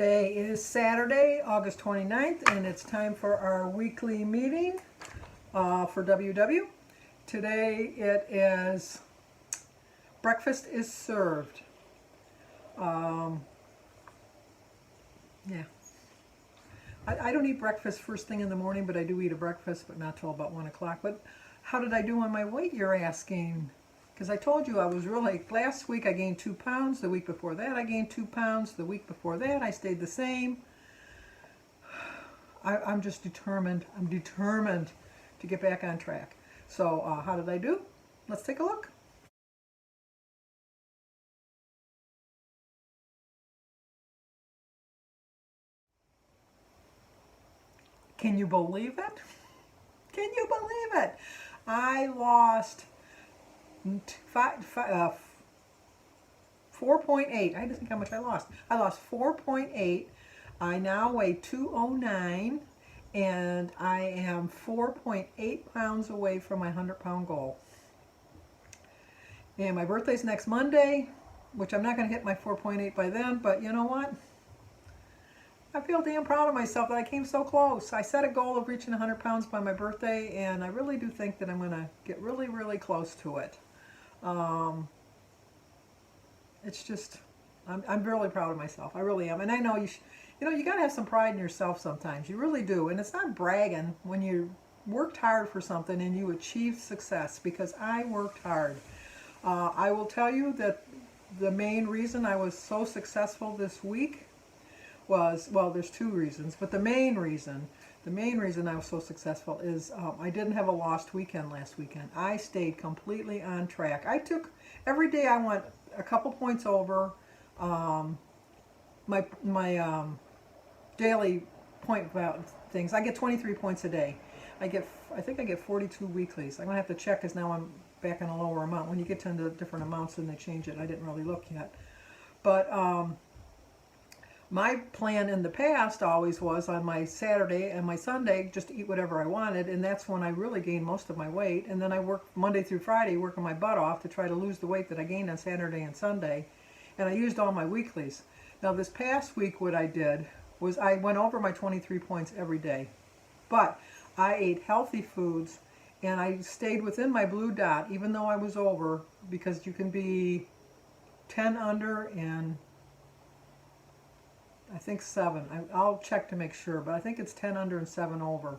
Today is Saturday, August 29th, and it's time for our weekly meeting for WW. Today it is breakfast is served. Yeah. I don't eat breakfast first thing in the morning, but I do eat a breakfast, but not till about 1 o'clock. But how did I do on my weight, you're asking? Because I told you I was really, last week I gained 2 pounds, the week before that I gained 2 pounds, the week before that I stayed the same. I'm just determined, I'm determined to get back on track. So how did I do? Let's take a look. Can you believe it? Can you believe it? I lost 4.8. I had to think how much I lost. I lost 4.8. I now weigh 209, and I am 4.8 pounds away from my 100-pound goal. And my birthday's next Monday, which I'm not going to hit my 4.8 by then, but you know what? I feel damn proud of myself that I came so close. I set a goal of reaching 100 pounds by my birthday, and I really do think that I'm going to get really, really close to it. It's just, I'm really proud of myself. I really am. And I know you got to have some pride in yourself sometimes. You really do. And it's not bragging when you worked hard for something and you achieved success, because I worked hard. I will tell you that the main reason I was so successful this week was, well, there's two reasons, but the main reason I was so successful is I didn't have a lost weekend last weekend. I stayed completely on track. I took, every day I went a couple points over my daily point things. I get 23 points a day. I think I get 42 weeklies. I'm going to have to check because now I'm back on a lower amount. When you get to the different amounts, then they change it. I didn't really look yet. But my plan in the past always was on my Saturday and my Sunday just to eat whatever I wanted, and that's when I really gained most of my weight. And then I worked Monday through Friday working my butt off to try to lose the weight that I gained on Saturday and Sunday, and I used all my weeklies. Now this past week what I did was I went over my 23 points every day, but I ate healthy foods and I stayed within my blue dot even though I was over, because you can be 10 under and I think 7. I'll check to make sure, but I think it's 10 under and 7 over.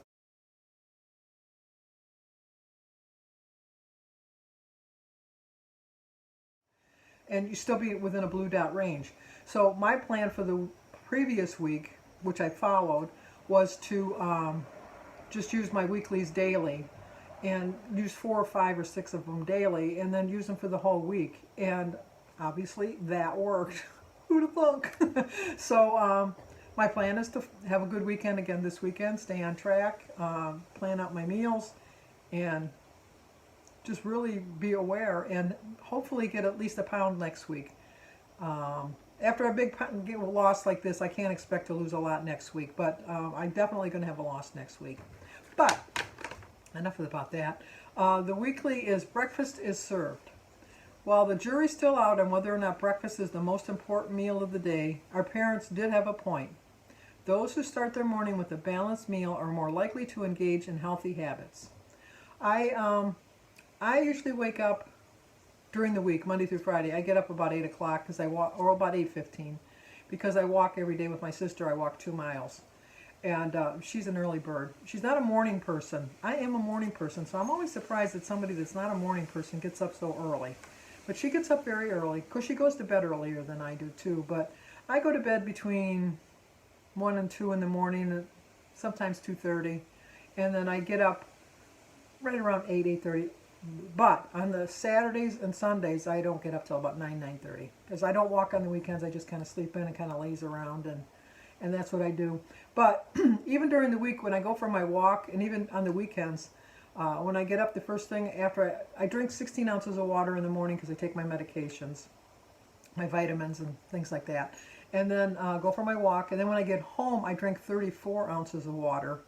And you still be within a blue dot range. So my plan for the previous week, which I followed, was to just use my weeklies daily and use 4 or 5 or 6 of them daily and then use them for the whole week. And obviously that worked. Who'd have thunk? So my plan is to have a good weekend again this weekend, stay on track, plan out my meals, and just really be aware and hopefully get at least a pound next week. After a big loss like this, I can't expect to lose a lot next week, but I'm definitely going to have a loss next week. But enough about that. The weekly is breakfast is served. While the jury's still out on whether or not breakfast is the most important meal of the day, our parents did have a point. Those who start their morning with a balanced meal are more likely to engage in healthy habits. I usually wake up during the week, Monday through Friday. I get up about 8 o'clock because I walk, or about 8:15, because I walk every day with my sister. I walk 2 miles. And she's an early bird. She's not a morning person. I am a morning person, so I'm always surprised that somebody that's not a morning person gets up so early. But she gets up very early. Of course, she goes to bed earlier than I do, too. But I go to bed between 1 and 2 in the morning, sometimes 2:30. And then I get up right around 8, 8:30. But on the Saturdays and Sundays, I don't get up till about 9, 9:30. Because I don't walk on the weekends. I just kind of sleep in and kind of laze around. And that's what I do. But even during the week when I go for my walk, and even on the weekends, when I get up the first thing after I drink 16 ounces of water in the morning because I take my medications, my vitamins and things like that, and then go for my walk. And then when I get home, I drink 34 ounces of water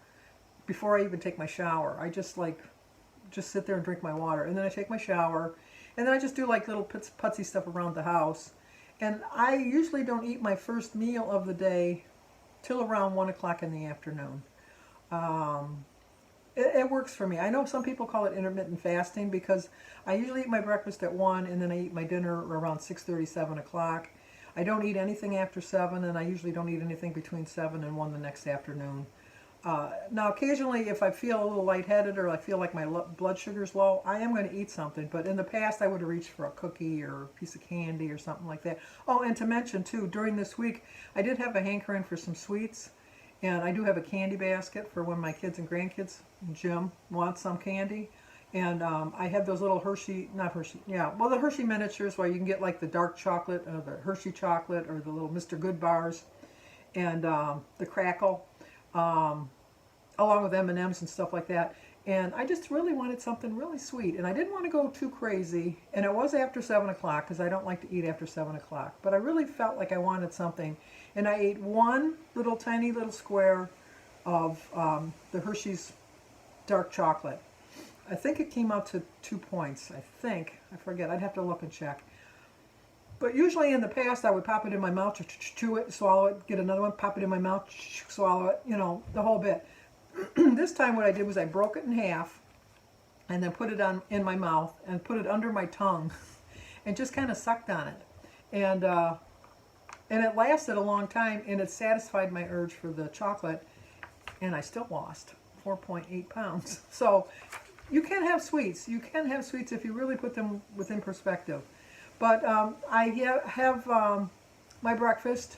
before I even take my shower. I just sit there and drink my water, and then I take my shower, and then I just do like little putsy stuff around the house. And I usually don't eat my first meal of the day till around 1 o'clock in the afternoon. Um, it works for me. I know some people call it intermittent fasting because I usually eat my breakfast at 1 and then I eat my dinner around 6:30, 7 o'clock. I don't eat anything after 7, and I usually don't eat anything between 7 and 1 the next afternoon. Now, occasionally, if I feel a little lightheaded or I feel like my blood sugar's low, I am going to eat something. But in the past, I would have reached for a cookie or a piece of candy or something like that. Oh, and to mention, too, during this week, I did have a hankering for some sweets. And I do have a candy basket for when my kids and grandkids, Jim, want some candy. And I have those little Hershey, not Hershey, yeah, well, the Hershey miniatures where you can get like the dark chocolate, or the Hershey chocolate, or the little Mr. Good bars, and the Crackle, along with M&Ms and stuff like that. And I just really wanted something really sweet. And I didn't want to go too crazy. And it was after 7 o'clock because I don't like to eat after 7 o'clock. But I really felt like I wanted something. And I ate one little tiny little square of the Hershey's dark chocolate. I think it came out to 2 points. I think. I forget. I'd have to look and check. But usually in the past, I would pop it in my mouth, chew it, swallow it, get another one, pop it in my mouth, swallow it, you know, the whole bit. This time what I did was I broke it in half and then put it in my mouth and put it under my tongue and just kind of sucked on it. And it lasted a long time, and it satisfied my urge for the chocolate, and I still lost 4.8 pounds. So you can have sweets. You can have sweets if you really put them within perspective. But I have my breakfast,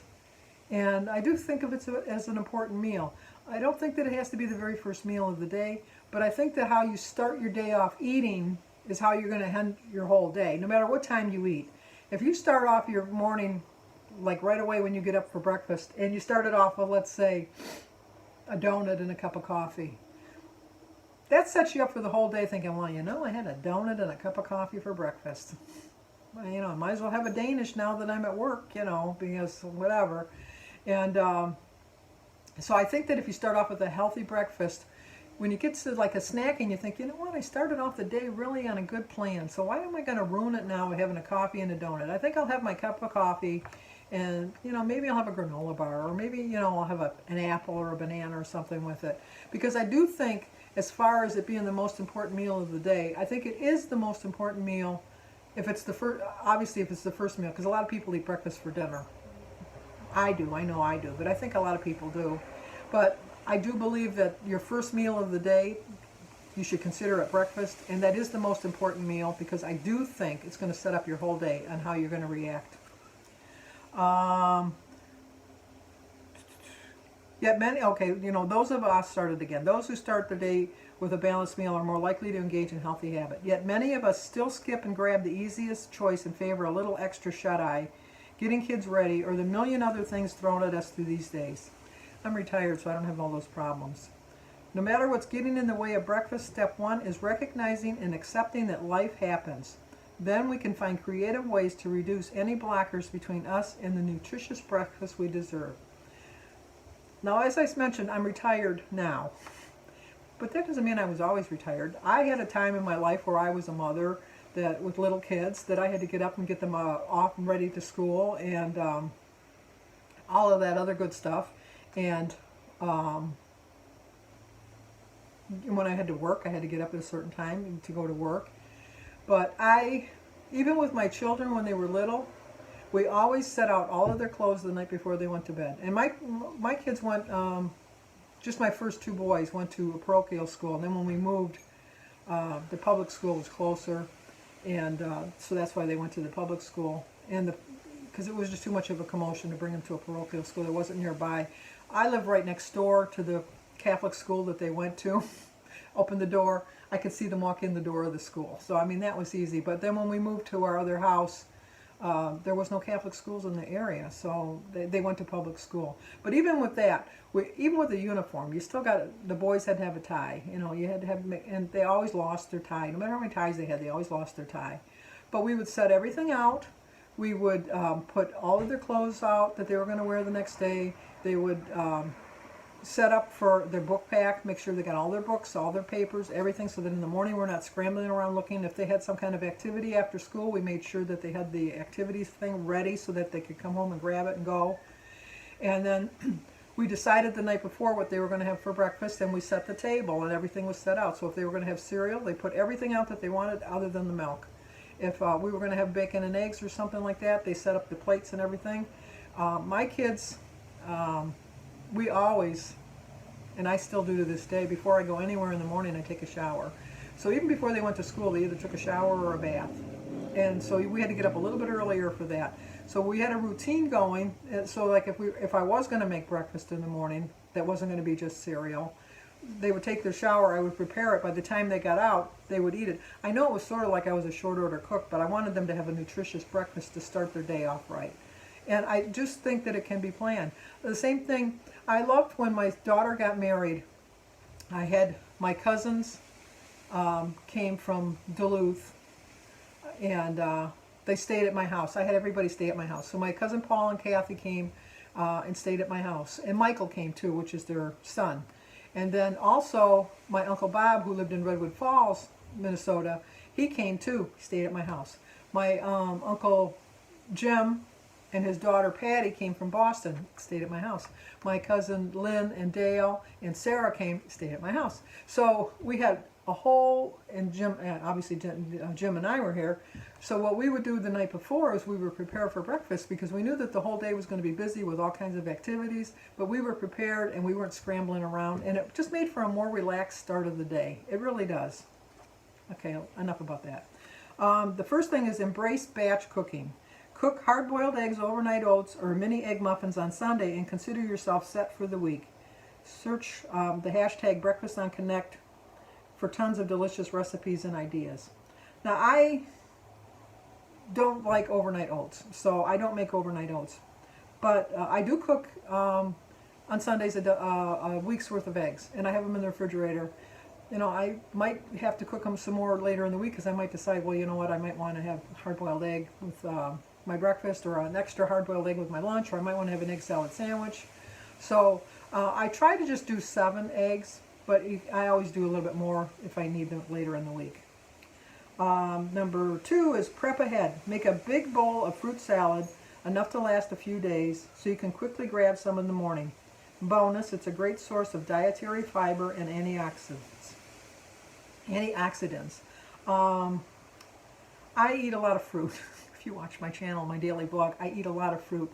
and I do think of it as an important meal. I don't think that it has to be the very first meal of the day, but I think that how you start your day off eating is how you're going to end your whole day, no matter what time you eat. If you start off your morning, like right away when you get up for breakfast, and you started off with, let's say, a donut and a cup of coffee, that sets you up for the whole day thinking, well, you know, I had a donut and a cup of coffee for breakfast. Well, you know, I might as well have a Danish now that I'm at work, you know, because whatever. And so I think that if you start off with a healthy breakfast, when you get to like a snack and you think, you know what, I started off the day really on a good plan, so why am I going to ruin it now by having a coffee and a donut? I think I'll have my cup of coffee, and, you know, maybe I'll have a granola bar, or maybe, you know, I'll have an apple or a banana or something with it. Because I do think, as far as it being the most important meal of the day, I think it is the most important meal if it's the first, obviously if it's the first meal, because a lot of people eat breakfast for dinner. I do, I know I do, but I think a lot of people do. But I do believe that your first meal of the day, you should consider it breakfast, and that is the most important meal because I do think it's going to set up your whole day on how you're going to react. Yet many, okay, you know, those of us started again. Those who start the day with a balanced meal are more likely to engage in healthy habit. Yet many of us still skip and grab the easiest choice in favor of a little extra shut-eye, getting kids ready, or the million other things thrown at us through these days. I'm retired, so I don't have all those problems. No matter what's getting in the way of breakfast, step one is recognizing and accepting that life happens. Then we can find creative ways to reduce any blockers between us and the nutritious breakfast we deserve. Now, as I mentioned, I'm retired now. But that doesn't mean I was always retired. I had a time in my life where I was a mother that with little kids that I had to get up and get them off and ready to school and all of that other good stuff. And when I had to work, I had to get up at a certain time to go to work. But even with my children when they were little, we always set out all of their clothes the night before they went to bed. And my kids went, just my first two boys went to a parochial school. And then when we moved, the public school was closer. And so that's why they went to the public school. And because it was just too much of a commotion to bring them to a parochial school that wasn't nearby. I live right next door to the Catholic school that they went to. Opened the door, I could see them walk in the door of the school. So, I mean, that was easy. But then when we moved to our other house, there was no Catholic schools in the area, so they went to public school. But even with that, even with the uniform, you still got, the boys had to have a tie. You know, you had to have, and they always lost their tie. No matter how many ties they had, they always lost their tie. But we would set everything out. We would put all of their clothes out that they were going to wear the next day. They would set up for their book pack, make sure they got all their books, all their papers, everything, so that in the morning we're not scrambling around looking. If they had some kind of activity after school, we made sure that they had the activities thing ready so that they could come home and grab it and go. And then we decided the night before what they were going to have for breakfast, and we set the table and everything was set out. So if they were going to have cereal, they put everything out that they wanted other than the milk. If we were going to have bacon and eggs or something like that, they set up the plates and everything. My kids, we always, and I still do to this day, before I go anywhere in the morning, I take a shower. So even before they went to school, they either took a shower or a bath. And so we had to get up a little bit earlier for that. So we had a routine going. So like if I was going to make breakfast in the morning, that wasn't going to be just cereal. They would take their shower, I would prepare it. By the time they got out, they would eat it. I know it was sort of like I was a short order cook, but I wanted them to have a nutritious breakfast to start their day off right. And I just think that it can be planned. The same thing, I loved when my daughter got married. I had my cousins came from Duluth, and they stayed at my house. I had everybody stay at my house. So my cousin Paul and Kathy came and stayed at my house. And Michael came too, which is their son. And then also my Uncle Bob, who lived in Redwood Falls, Minnesota, he came too. He stayed at my house. My Uncle Jim and his daughter Patty came from Boston, stayed at my house. My cousin Lynn and Dale and Sarah came, stayed at my house. So we had a whole, and Jim, obviously Jim and I were here. So what we would do the night before is we would prepare for breakfast, because we knew that the whole day was going to be busy with all kinds of activities, but we were prepared and we weren't scrambling around, and it just made for a more relaxed start of the day. It really does. Okay, enough about that. The first thing is embrace batch cooking. Cook hard-boiled eggs, overnight oats, or mini egg muffins on Sunday and consider yourself set for the week. Search the hashtag Breakfast on Connect for tons of delicious recipes and ideas. Now, I don't like overnight oats, so I don't make overnight oats. But I do cook on Sundays a week's worth of eggs, and I have them in the refrigerator. You know, I might have to cook them some more later in the week, because I might decide, well, you know what, I might want to have hard-boiled egg with my breakfast, or an extra hard-boiled egg with my lunch, or I might want to have an egg salad sandwich. So I try to just do 7 eggs, but I always do a little bit more if I need them later in the week. Number 2 is prep ahead. Make a big bowl of fruit salad, enough to last a few days, so you can quickly grab some in the morning. Bonus, it's a great source of dietary fiber and antioxidants. I eat a lot of fruit. If you watch my channel, my daily vlog, I eat a lot of fruit.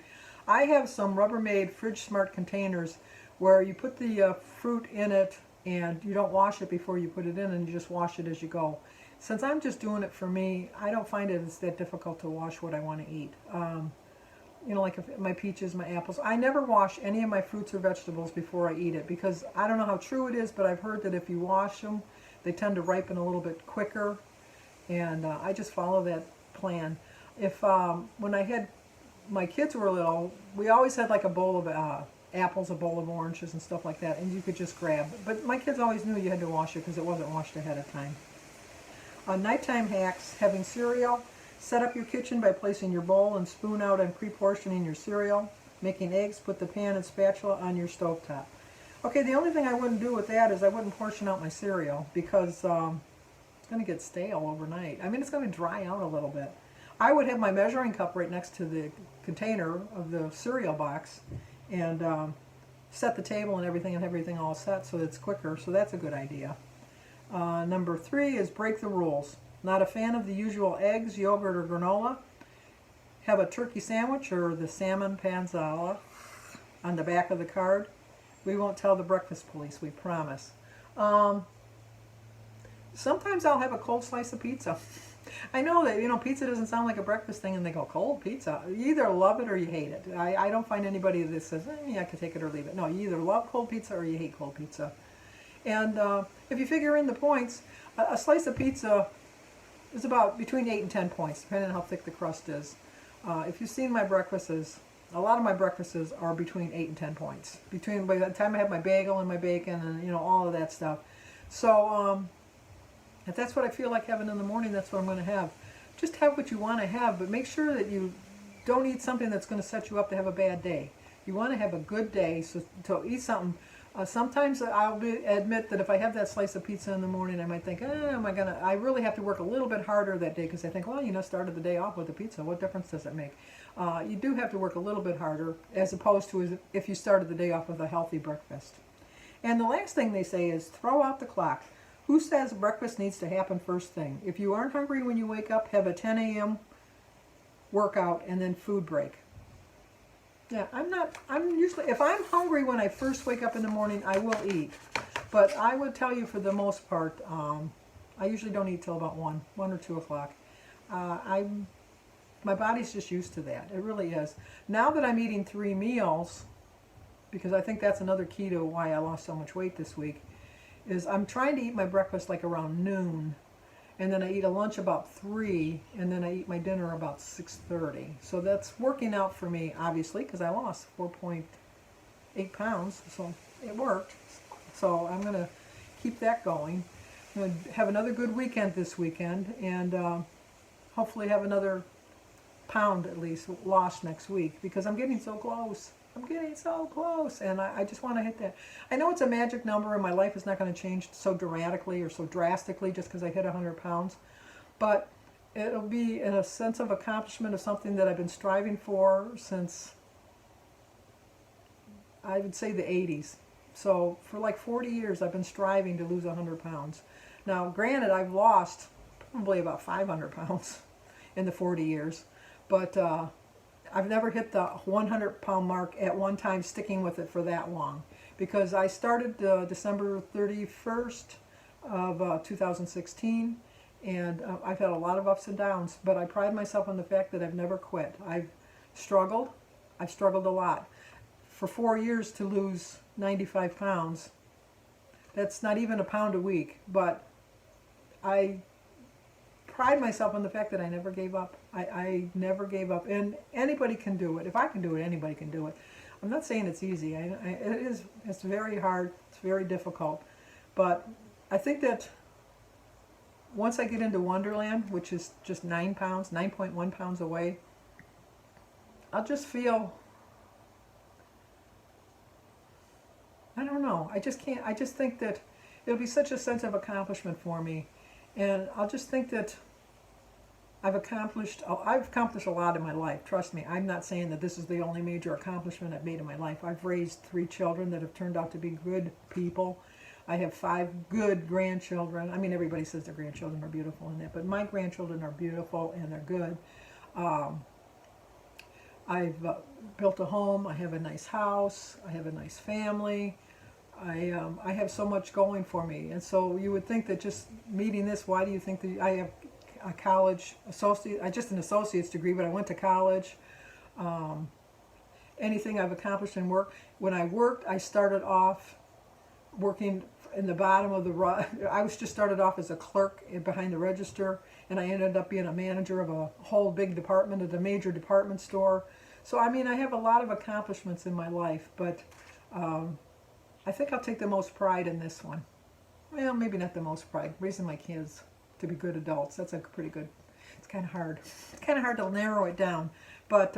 I have some Rubbermaid Fridge Smart containers where you put the fruit in it and you don't wash it before you put it in, and you just wash it as you go. Since I'm just doing it for me, I don't find it as that difficult to wash what I want to eat. You know, like if my peaches, my apples. I never wash any of my fruits or vegetables before I eat it, because I don't know how true it is, but I've heard that if you wash them, they tend to ripen a little bit quicker, and I just follow that plan. If when I had my kids were little, we always had like a bowl of apples, a bowl of oranges and stuff like that, and you could just grab. But my kids always knew you had to wash it because it wasn't washed ahead of time. Nighttime hacks: having cereal. Set up your kitchen by placing your bowl and spoon out and pre-portioning your cereal. Making eggs, put the pan and spatula on your stovetop. Okay, the only thing I wouldn't do with that is I wouldn't portion out my cereal, because it's going to get stale overnight. I mean, it's going to dry out a little bit. I would have my measuring cup right next to the container of the cereal box, and set the table and everything all set so it's quicker. So that's a good idea. Number 3 is break the rules. Not a fan of the usual eggs, yogurt, or granola? Have a turkey sandwich or the salmon panzala on the back of the card. We won't tell the breakfast police, we promise. Sometimes I'll have a cold slice of pizza. I know that, you know, pizza doesn't sound like a breakfast thing, and they go, cold pizza? You either love it or you hate it. I don't find anybody that says, yeah, I could take it or leave it. No, you either love cold pizza or you hate cold pizza. And if you figure in the points, a slice of pizza is about between 8 and 10 points, depending on how thick the crust is. If you've seen my breakfasts, a lot of my breakfasts are between 8 and 10 points. By the time I have my bagel and my bacon and, you know, all of that stuff. So if that's what I feel like having in the morning, that's what I'm going to have. Just have what you want to have, but make sure that you don't eat something that's going to set you up to have a bad day. You want to have a good day, so to eat something Sometimes admit that if I have that slice of pizza in the morning, I might think, I really have to work a little bit harder that day because I think, well, started the day off with a pizza. What difference does it make? You do have to work a little bit harder as opposed to if you started the day off with a healthy breakfast. And the last thing they say is throw out the clock. Who says breakfast needs to happen first thing? If you aren't hungry when you wake up, have a 10 a.m. workout and then food break. Yeah, I'm usually, if I'm hungry when I first wake up in the morning, I will eat. But I would tell you for the most part, I usually don't eat till about 1 or 2 o'clock. My body's just used to that. It really is. Now that I'm eating 3 meals, because I think that's another key to why I lost so much weight this week, is I'm trying to eat my breakfast like around noon. And then I eat a lunch about 3, and then I eat my dinner about 6:30. So that's working out for me, obviously, because I lost 4.8 pounds, so it worked. So I'm going to keep that going. I'm going to have another good weekend this weekend, and hopefully have another pound at least lost next week, because I'm getting so close. I'm getting so close, and I just want to hit that. I know it's a magic number, and my life is not going to change so dramatically or so drastically just because I hit 100 pounds, but it'll be in a sense of accomplishment of something that I've been striving for since, I would say, the 80s. So for like 40 years, I've been striving to lose 100 pounds. Now, granted, I've lost probably about 500 pounds in the 40 years, but I've never hit the 100-pound mark at one time, sticking with it for that long, because I started December 31st of 2016, and I've had a lot of ups and downs, but I pride myself on the fact that I've never quit. I've struggled a lot. For 4 years to lose 95 pounds, that's not even a pound a week, but I pride myself on the fact that I never gave up. I never gave up, and anybody can do it. If I can do it, anybody can do it. I'm not saying it's easy. It's very hard. It's very difficult, but I think that once I get into Wonderland, which is just 9.1 pounds away, I'll just feel, I don't know. I just think that it'll be such a sense of accomplishment for me. And I'll just think that I've accomplished a lot in my life. Trust me, I'm not saying that this is the only major accomplishment I've made in my life. I've raised 3 children that have turned out to be good people. I have 5 good grandchildren. I mean, everybody says their grandchildren are beautiful and that, but my grandchildren are beautiful and they're good. I've built a home. I have a nice house. I have a nice family. I have so much going for me, and so you would think that just meeting this, why do you think that I have a college associate, just an associate's degree, but I went to college. Anything I've accomplished in work. When I worked, I started off working in the bottom of I was just started off as a clerk behind the register, and I ended up being a manager of a whole big department at a major department store. So I mean, I have a lot of accomplishments in my life, but I think I'll take the most pride in this one. Well, maybe not the most pride. Raising my kids to be good adults, that's a pretty good, it's kind of hard. It's kind of hard to narrow it down, but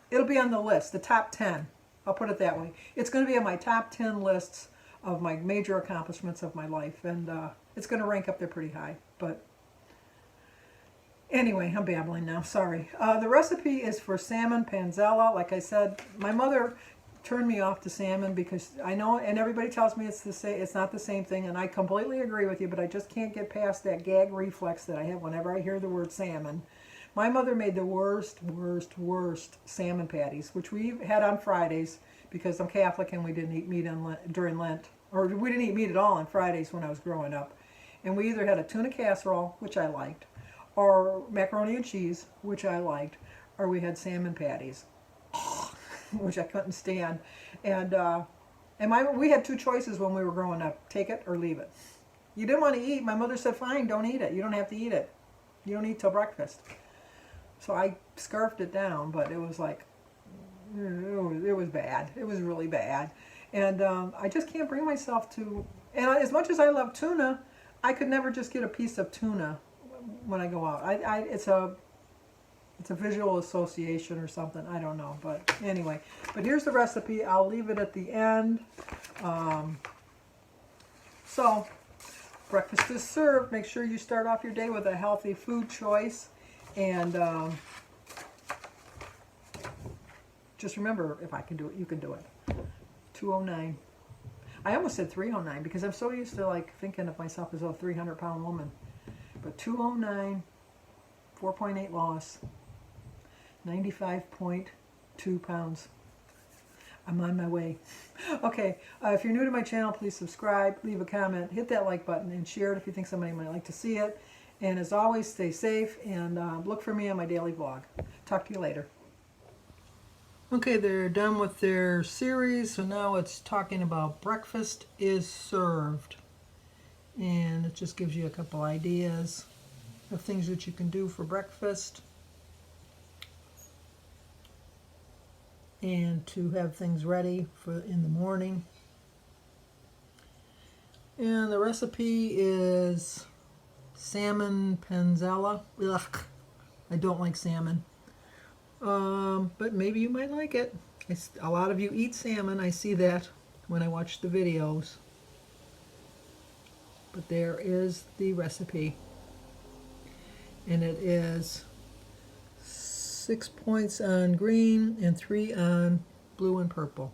it'll be on the list, the top 10. I'll put it that way. It's going to be on my top 10 lists of my major accomplishments of my life, and it's going to rank up there pretty high. But anyway, I'm babbling now, sorry. The recipe is for salmon panzella. Like I said, my mother turned me off to salmon because I know, and everybody tells me it's not the same thing, and I completely agree with you, but I just can't get past that gag reflex that I have whenever I hear the word salmon. My mother made the worst salmon patties, which we had on Fridays because I'm Catholic and we didn't eat meat during Lent, or we didn't eat meat at all on Fridays when I was growing up. And we either had a tuna casserole, which I liked, or macaroni and cheese, which I liked, or we had salmon patties, which I couldn't stand. And we had 2 choices when we were growing up: take it or leave it. You didn't want to eat. My mother said, fine, don't eat it. You don't have to eat it. You don't eat till breakfast. So I scarfed it down, but it was like, it was bad. It was really bad. And I just can't bring myself to, and as much as I love tuna, I could never just get a piece of tuna when I go out. It's a visual association or something. I don't know. But anyway. But here's the recipe. I'll leave it at the end. So, breakfast is served. Make sure you start off your day with a healthy food choice. And just remember, if I can do it, you can do it. 209. I almost said 309 because I'm so used to like thinking of myself as a 300-pound woman. But 209, 4.8 loss, 95.2 pounds. I'm on my way. Okay, if you're new to my channel, please subscribe, leave a comment, hit that like button, and share it if you think somebody might like to see it. And as always, stay safe and look for me on my daily vlog. Talk to you later. Okay, they're done with their series, so now it's talking about breakfast is served. And it just gives you a couple ideas of things that you can do for breakfast. And to have things ready for in the morning. And the recipe is salmon panzella. Ugh, I don't like salmon. But maybe you might like it. A lot of you eat salmon. I see that when I watch the videos. But there is the recipe. And it is 6 points on green and 3 on blue and purple.